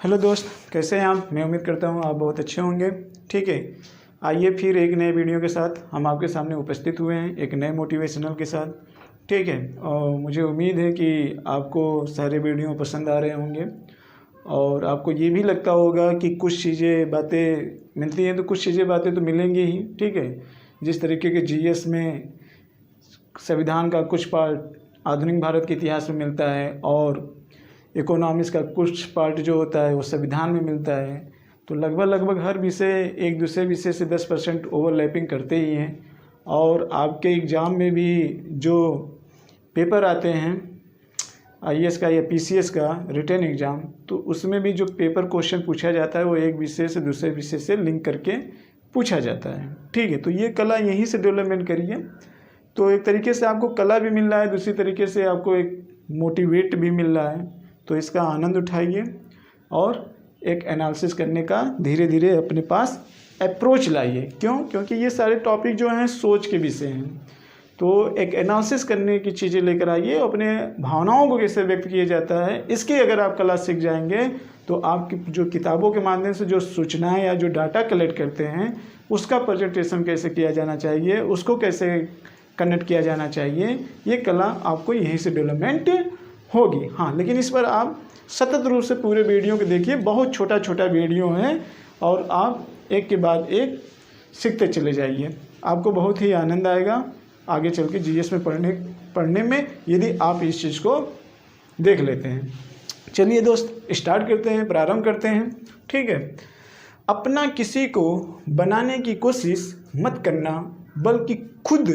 Hello दोस्त, कैसे हैं आप। मैं उम्मीद करता हूँ आप बहुत अच्छे होंगे। ठीक है, आइए फिर एक नए वीडियो के साथ हम आपके सामने उपस्थित हुए हैं, एक नए मोटिवेशनल के साथ। ठीक है, और मुझे उम्मीद है कि आपको सारे वीडियो पसंद आ रहे होंगे और आपको ये भी लगता होगा कि कुछ चीज़ें बातें मिलती हैं तो कुछ चीज़ें बातें तो मिलेंगी ही। ठीक है, जिस तरीके के जीएस में संविधान का कुछ पार्ट आधुनिक भारत के इतिहास में मिलता है और इकोनॉमिक्स का कुछ पार्ट जो होता है वो संविधान में मिलता है, तो लगभग हर विषय एक दूसरे विषय से 10% ओवरलैपिंग करते ही हैं। और आपके एग्ज़ाम में भी जो पेपर आते हैं आईएएस का या पीसीएस का रिटन एग्ज़ाम, तो उसमें भी जो पेपर क्वेश्चन पूछा जाता है वो एक विषय से दूसरे विषय से लिंक करके पूछा जाता है। ठीक है, तो ये कला यहीं से डेवलपमेंट करिए, तो एक तरीके से आपको कला भी मिल रहा है, दूसरी तरीके से आपको एक मोटिवेट भी मिल रहा है। तो इसका आनंद उठाइए और एक एनालिसिस करने का धीरे धीरे अपने पास अप्रोच लाइए। क्योंकि ये सारे टॉपिक जो हैं सोच के विषय हैं, तो एक एनालिसिस करने की चीज़ें लेकर आइए। अपने भावनाओं को कैसे व्यक्त किया जाता है इसकी अगर आप कला सीख जाएंगे तो आपकी जो किताबों के माध्यम से जो सूचनाएं या जो डाटा कलेक्ट करते हैं उसका प्रेजेंटेशन कैसे किया जाना चाहिए, उसको कैसे कनेक्ट किया जाना चाहिए, ये कला आपको यहीं से डेवलपमेंट होगी। हाँ, लेकिन इस पर आप सतत रूप से पूरे वीडियो को देखिए, बहुत छोटा वीडियो है और आप एक के बाद एक सीखते चले जाइए, आपको बहुत ही आनंद आएगा आगे चल के जीएस में पढ़ने में, यदि आप इस चीज़ को देख लेते हैं। चलिए दोस्त, स्टार्ट करते हैं, प्रारंभ करते हैं। ठीक है, अपना किसी को बनाने की कोशिश मत करना, बल्कि खुद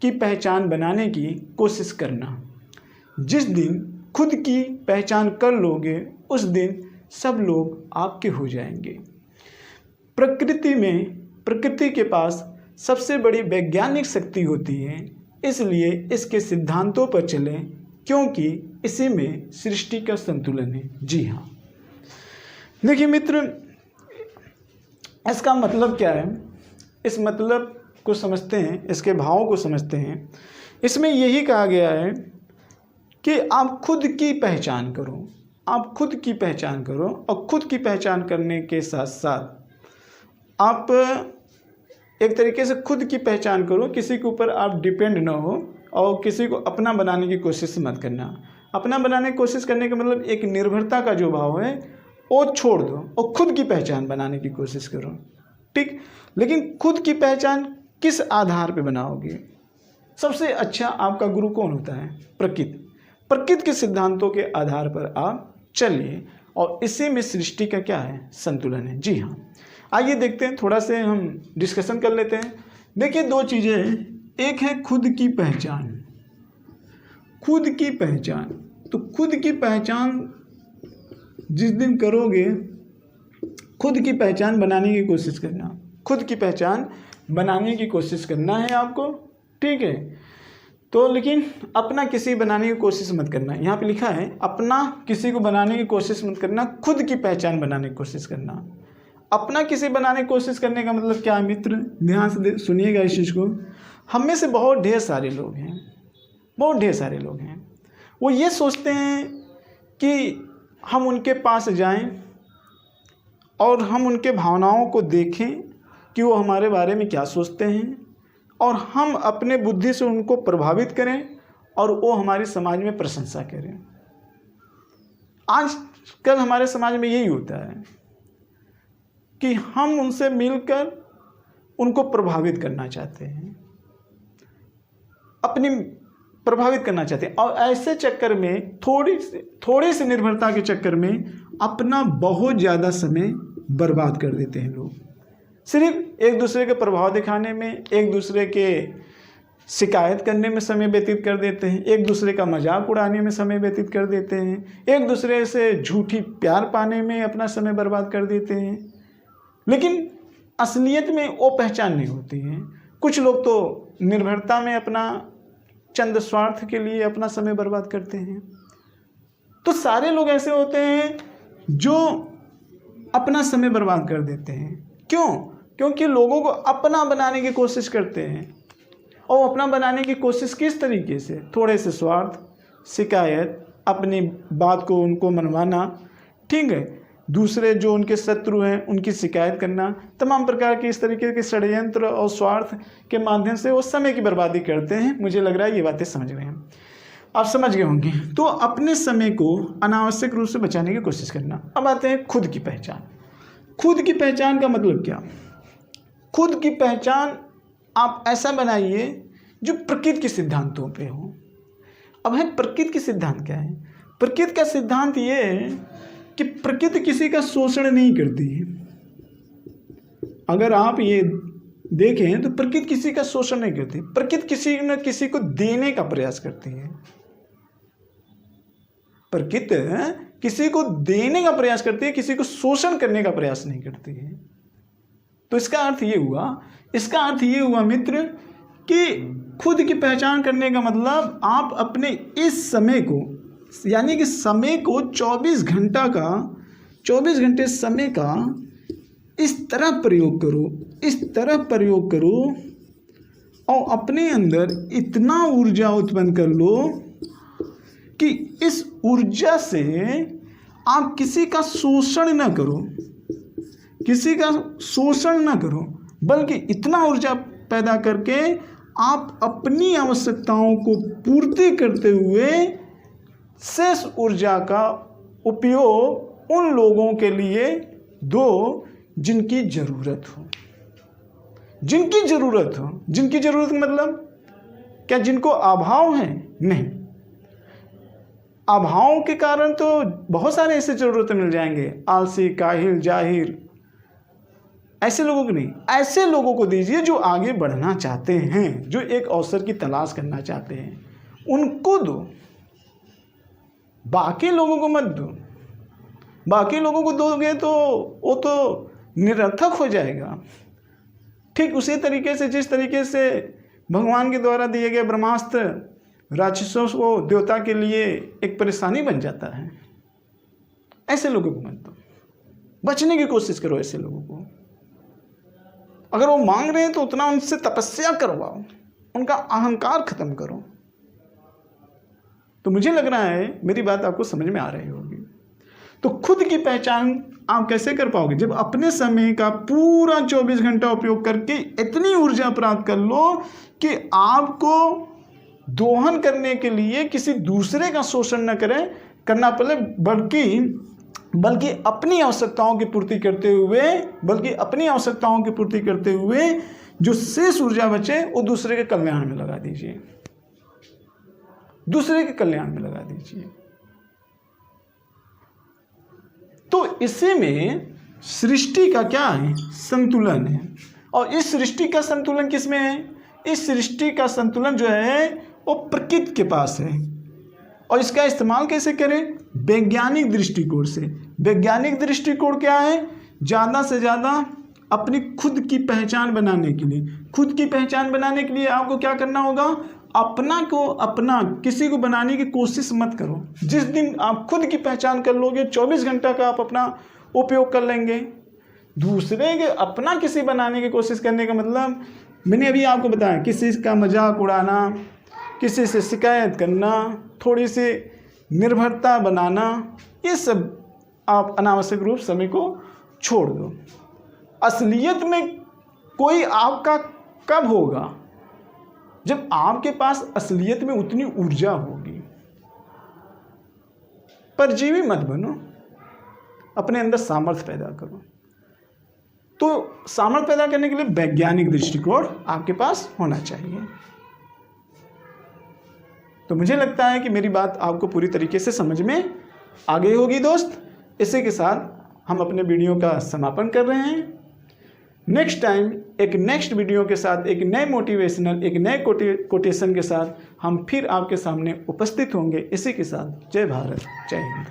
की पहचान बनाने की कोशिश करना। जिस दिन खुद की पहचान कर लोगे उस दिन सब लोग आपके हो जाएंगे। प्रकृति के पास सबसे बड़ी वैज्ञानिक शक्ति होती है, इसलिए इसके सिद्धांतों पर चलें क्योंकि इसी में सृष्टि का संतुलन है। जी हाँ, देखिए मित्र, इसका मतलब क्या है, इस मतलब को समझते हैं, इसके भावों को समझते हैं। इसमें यही कहा गया है कि आप खुद की पहचान करो, आप खुद की पहचान करो और खुद की पहचान करने के साथ साथ आप एक तरीके से खुद की पहचान करो, किसी के ऊपर आप डिपेंड ना हो और किसी को अपना बनाने की कोशिश मत करना। अपना बनाने की कोशिश करने का मतलब एक निर्भरता का जो भाव है वो छोड़ दो और खुद की पहचान बनाने की कोशिश करो। ठीक, लेकिन खुद की पहचान किस आधार पे बनाओगे? सबसे अच्छा आपका गुरु कौन होता है? प्रकृति के सिद्धांतों के आधार पर आप चलिए और इसी में सृष्टि का क्या है? संतुलन है। जी हाँ, आइए देखते हैं, थोड़ा से हम डिस्कशन कर लेते हैं। देखिए, दो चीज़ें हैं, एक है खुद की पहचान। खुद की पहचान, तो खुद की पहचान जिस दिन करोगे, खुद की पहचान बनाने की कोशिश करना, खुद की पहचान बनाने की कोशिश करना है आपको। ठीक है, तो लेकिन अपना किसी बनाने की कोशिश मत करना। यहाँ पे लिखा है अपना किसी को बनाने की कोशिश मत करना, खुद की पहचान बनाने की कोशिश करना। अपना किसी बनाने की कोशिश करने का मतलब क्या है मित्र? ध्यान से सुनिएगा इस चीज़ को। हम में से बहुत ढेर सारे लोग हैं, बहुत ढेर सारे लोग हैं, वो ये सोचते हैं कि हम उनके पास जाएं और हम उनके भावनाओं को देखें कि वो हमारे बारे में क्या सोचते हैं और हम अपने बुद्धि से उनको प्रभावित करें और वो हमारे समाज में प्रशंसा करें। आजकल हमारे समाज में यही होता है कि हम उनसे मिलकर उनको प्रभावित करना चाहते हैं, अपनी प्रभावित करना चाहते हैं, और ऐसे चक्कर में थोड़ी सी निर्भरता के चक्कर में अपना बहुत ज़्यादा समय बर्बाद कर देते हैं लोग। सिर्फ एक दूसरे के प्रभाव दिखाने में, एक दूसरे के शिकायत करने में समय व्यतीत कर देते हैं, एक दूसरे का मजाक उड़ाने में समय व्यतीत कर देते हैं, एक दूसरे से झूठी प्यार पाने में अपना समय बर्बाद कर देते हैं, लेकिन असलियत में वो पहचान नहीं होती है। कुछ लोग तो निर्भरता में अपना चंद स्वार्थ के लिए अपना समय बर्बाद करते हैं। तो सारे लोग ऐसे होते हैं जो अपना समय बर्बाद कर देते हैं। क्यों? क्योंकि लोगों को अपना बनाने की कोशिश करते हैं, और अपना बनाने की कोशिश किस तरीके से? थोड़े से स्वार्थ, शिकायत, अपनी बात को उनको मनवाना। ठीक है, दूसरे जो उनके शत्रु हैं उनकी शिकायत करना, तमाम प्रकार के इस तरीके के षड्यंत्र और स्वार्थ के माध्यम से वो समय की बर्बादी करते हैं। मुझे लग रहा है ये बातें समझ रहे हैं, आप समझ गए होंगे। तो अपने समय को अनावश्यक रूप से बचाने की कोशिश करना। अब आते हैं खुद की पहचान। खुद की पहचान का मतलब क्या? खुद की पहचान आप ऐसा बनाइए जो प्रकृति के सिद्धांतों पे हो। अब है प्रकृति के सिद्धांत क्या है? प्रकृति का सिद्धांत ये है कि प्रकृति किसी का शोषण नहीं करती है। अगर आप ये देखें तो प्रकृति किसी का शोषण नहीं करती, प्रकृति किसी न किसी को देने का प्रयास करती है। प्रकृति किसी को देने का प्रयास करती है, किसी को शोषण करने का प्रयास नहीं करती है। तो इसका अर्थ ये हुआ मित्र कि खुद की पहचान करने का मतलब आप अपने इस समय को, यानी कि समय को 24 घंटे समय का इस तरह प्रयोग करो और अपने अंदर इतना ऊर्जा उत्पन्न कर लो कि इस ऊर्जा से आप किसी का शोषण न करो, बल्कि इतना ऊर्जा पैदा करके आप अपनी आवश्यकताओं को पूर्ति करते हुए शेष ऊर्जा का उपयोग उन लोगों के लिए दो जिनकी ज़रूरत हो। जिनकी ज़रूरत मतलब क्या जिनको अभाव है? नहीं, अभाव के कारण तो बहुत सारे ऐसे ज़रूरतें मिल जाएंगे, आलसी, काहिल, जाहिर, ऐसे लोगों को नहीं, ऐसे लोगों को दीजिए जो आगे बढ़ना चाहते हैं, जो एक अवसर की तलाश करना चाहते हैं, उनको दो। बाकी लोगों को मत दो। बाकी लोगों को दोगे तो वो तो निरर्थक हो जाएगा। ठीक उसी तरीके से जिस तरीके से भगवान के द्वारा दिए गए ब्रह्मास्त्र राक्षसों को देवता के लिए एक परेशानी बन जाता है, ऐसे लोगों को मत दो। बचने की कोशिश करो ऐसे लोगों को। अगर वो मांग रहे हैं तो उतना उनसे तपस्या करवाओ, उनका अहंकार खत्म करो। तो मुझे लग रहा है मेरी बात आपको समझ में आ रही होगी। तो खुद की पहचान आप कैसे कर पाओगे? जब अपने समय का पूरा 24 घंटा उपयोग करके इतनी ऊर्जा प्राप्त कर लो कि आपको दोहन करने के लिए किसी दूसरे का शोषण न करना पड़े, बल्कि अपनी आवश्यकताओं की पूर्ति करते हुए जो शेष ऊर्जा बचे वो दूसरे के कल्याण में लगा दीजिए। तो इसी में सृष्टि का क्या है? संतुलन है। और इस सृष्टि का संतुलन किसमें है? इस सृष्टि का संतुलन जो है वो प्रकृति के पास है। और इसका इस्तेमाल कैसे करें? वैज्ञानिक दृष्टिकोण से। वैज्ञानिक दृष्टिकोण क्या है? ज़्यादा से ज़्यादा अपनी खुद की पहचान बनाने के लिए आपको क्या करना होगा? अपना किसी को बनाने की कोशिश मत करो। जिस दिन आप खुद की पहचान कर लोगे 24 घंटा का आप अपना उपयोग कर लेंगे। दूसरे के अपना किसी बनाने की कोशिश करने का मतलब मैंने अभी आपको बताया, किसी का मजाक उड़ाना, किसी से शिकायत करना, थोड़ी सी निर्भरता बनाना, ये सब आप अनावश्यक रूप समय को छोड़ दो। असलियत में कोई आपका कब होगा? जब आपके पास असलियत में उतनी ऊर्जा होगी। परजीवी मत बनो, अपने अंदर सामर्थ्य पैदा करो। तो सामर्थ्य पैदा करने के लिए वैज्ञानिक दृष्टिकोण आपके पास होना चाहिए। तो मुझे लगता है कि मेरी बात आपको पूरी तरीके से समझ में आ गई होगी दोस्त। इसी के साथ हम अपने वीडियो का समापन कर रहे हैं। नेक्स्ट टाइम एक नेक्स्ट वीडियो के साथ, एक नए मोटिवेशनल, एक नए कोटेशन के साथ हम फिर आपके सामने उपस्थित होंगे। इसी के साथ जय भारत, जय हिंद।